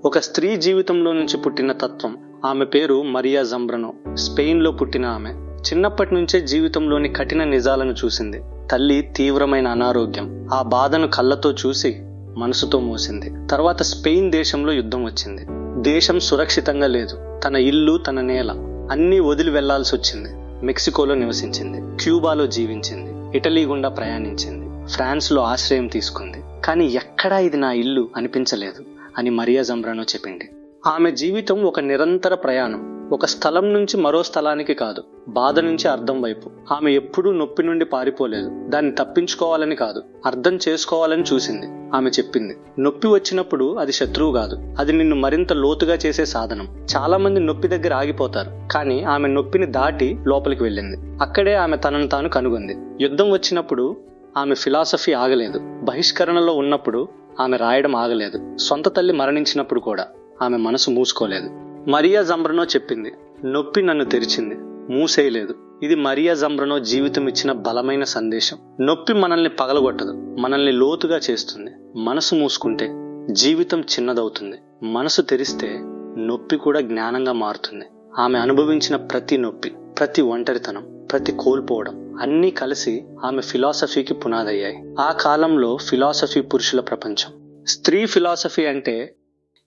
ఒక స్త్రీ జీవితంలో నుంచి పుట్టిన తత్వం. ఆమె పేరు మరియా జంబ్రనో. స్పెయిన్లో పుట్టిన ఆమె చిన్నప్పటి నుంచే జీవితంలోని కఠిన నిజాలను చూసింది. తల్లి తీవ్రమైన అనారోగ్యం, ఆ బాధను కళ్ళతో చూసి మనసుతో మోసింది. తర్వాత స్పెయిన్ దేశంలో యుద్ధం వచ్చింది. దేశం సురక్షితంగా లేదు. తన ఇల్లు, తన నేల అన్నీ వదిలి వెళ్లాల్సి వచ్చింది. మెక్సికోలో నివసించింది, క్యూబాలో జీవించింది, ఇటలీ గుండా ప్రయాణించింది, ఫ్రాన్స్ లో ఆశ్రయం తీసుకుంది. కానీ ఎక్కడా ఇది నా ఇల్లు అనిపించలేదు అని మరియా జంబ్రనో చెప్పింది. ఆమె జీవితం ఒక నిరంతర ప్రయాణం. ఒక స్థలం నుంచి మరో స్థలానికి కాదు, బాధ నుంచి అర్థం వైపు. ఆమె ఎప్పుడూ నొప్పి నుండి పారిపోలేదు. దాన్ని తప్పించుకోవాలని కాదు, అర్థం చేసుకోవాలని చూసింది. ఆమె చెప్పింది, నొప్పి వచ్చినప్పుడు అది శత్రువు కాదు, అది నిన్ను మరింత లోతుగా చేసే సాధనం. చాలా మంది నొప్పి దగ్గర ఆగిపోతారు, కానీ ఆమె నొప్పిని దాటి లోపలికి వెళ్ళింది. అక్కడే ఆమె తనను తాను కనుగొంది. యుద్ధం వచ్చినప్పుడు ఆమె ఫిలాసఫీ ఆగలేదు. బహిష్కరణలో ఉన్నప్పుడు ఆమె రాయడం ఆగలేదు. సొంత తల్లి మరణించినప్పుడు కూడా ఆమె మనసు మూసుకోలేదు. మరియా జంబ్రనో చెప్పింది, నొప్పి నన్ను తెరిచింది, మూసేయలేదు. ఇది మరియా జంబ్రనో జీవితం ఇచ్చిన బలమైన సందేశం. నొప్పి మనల్ని పగలగొట్టదు, మనల్ని లోతుగా చేస్తుంది. మనసు మూసుకుంటే జీవితం చిన్నదవుతుంది. మనసు తెరిస్తే నొప్పి కూడా జ్ఞానంగా మారుతుంది. ఆమె అనుభవించిన ప్రతి నొప్పి, ప్రతి ఒంటరితనం, ప్రతి కోల్పోవడం అన్నీ కలిసి ఆమె ఫిలాసఫీకి పునాదయ్యాయి. ఆ కాలంలో ఫిలాసఫీ పురుషుల ప్రపంచం. స్త్రీ ఫిలాసఫీ అంటే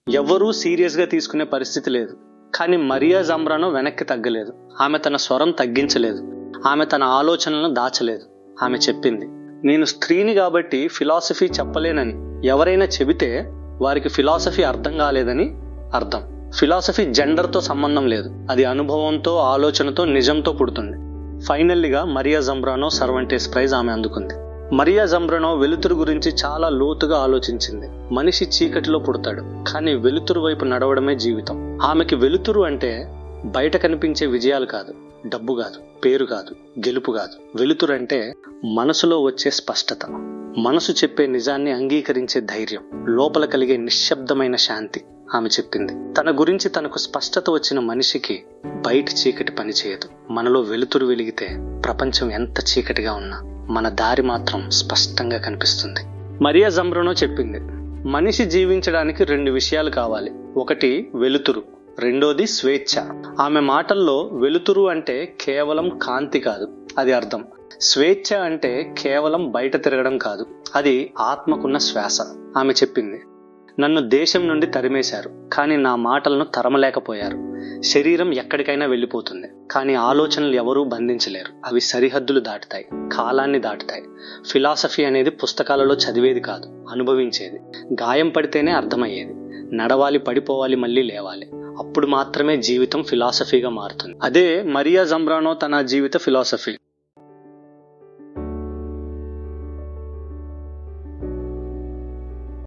ఎవరూ సీరియస్ గా తీసుకునే పరిస్థితి లేదు. కానీ మరియా జంబ్రనో వెనక్కి తగ్గలేదు. ఆమె తన స్వరం తగ్గించలేదు. ఆమె తన ఆలోచనలను దాచలేదు. ఆమె చెప్పింది, నేను స్త్రీని కాబట్టి ఫిలాసఫీ చెప్పలేనని ఎవరైనా చెబితే వారికి ఫిలాసఫీ అర్థం కాలేదని అర్థం. ఫిలాసఫీ జెండర్తో సంబంధం లేదు. అది అనుభవంతో, ఆలోచనతో, నిజంతో పుడుతుంది. ఫైనల్లీగా మరియా జంబ్రనో సర్వంటేస్ ప్రైజ్ ఆమె అందుకుంది. మరియా జంబ్రనో వెలుతురు గురించి చాలా లోతుగా ఆలోచించింది. మనిషి చీకటిలో పుడతాడు, కానీ వెలుతురు వైపు నడవడమే జీవితం. ఆమెకి వెలుతురు అంటే బయట కనిపించే విజయాలు కాదు, డబ్బు కాదు, పేరు కాదు, గెలుపు కాదు. వెలుతురు అంటే మనసులో వచ్చే స్పష్టత, మనసు చెప్పే నిజాన్ని అంగీకరించే ధైర్యం, లోపల కలిగే నిశ్శబ్దమైన శాంతి. ఆమె చెప్పింది, తన గురించి తనకు స్పష్టత వచ్చిన మనిషికి బయట చీకటి పనిచేయదు. మనలో వెలుతురు వెలిగితే ప్రపంచం ఎంత చీకటిగా ఉన్నా మన దారి మాత్రం స్పష్టంగా కనిపిస్తుంది. మరియా జంబ్రనో చెప్పింది, మనిషి జీవించడానికి 2 విషయాలు కావాలి. ఒకటి వెలుతురు, రెండోది స్వేచ్ఛ. ఆమె మాటల్లో వెలుతురు అంటే కేవలం కాంతి కాదు, అది అర్థం. స్వేచ్ఛ అంటే కేవలం బయట తిరగడం కాదు, అది ఆత్మకున్న శ్వాస. ఆమె చెప్పింది, నన్ను దేశం నుండి తరిమేశారు, కానీ నా మాటలను తరమలేకపోయారు. శరీరం ఎక్కడికైనా వెళ్ళిపోతుంది, కానీ ఆలోచనలు ఎవరూ బంధించలేరు. అవి సరిహద్దులు దాటుతాయి, కాలాన్ని దాటుతాయి. ఫిలాసఫీ అనేది పుస్తకాలలో చదివేది కాదు, అనుభవించేది. గాయం పడితేనే అర్థమయ్యేది. నడవాలి, పడిపోవాలి, మళ్ళీ లేవాలి. అప్పుడు మాత్రమే జీవితం ఫిలాసఫీగా మారుతుంది. అదే మరియా జంబ్రనో తన జీవిత ఫిలాసఫీ.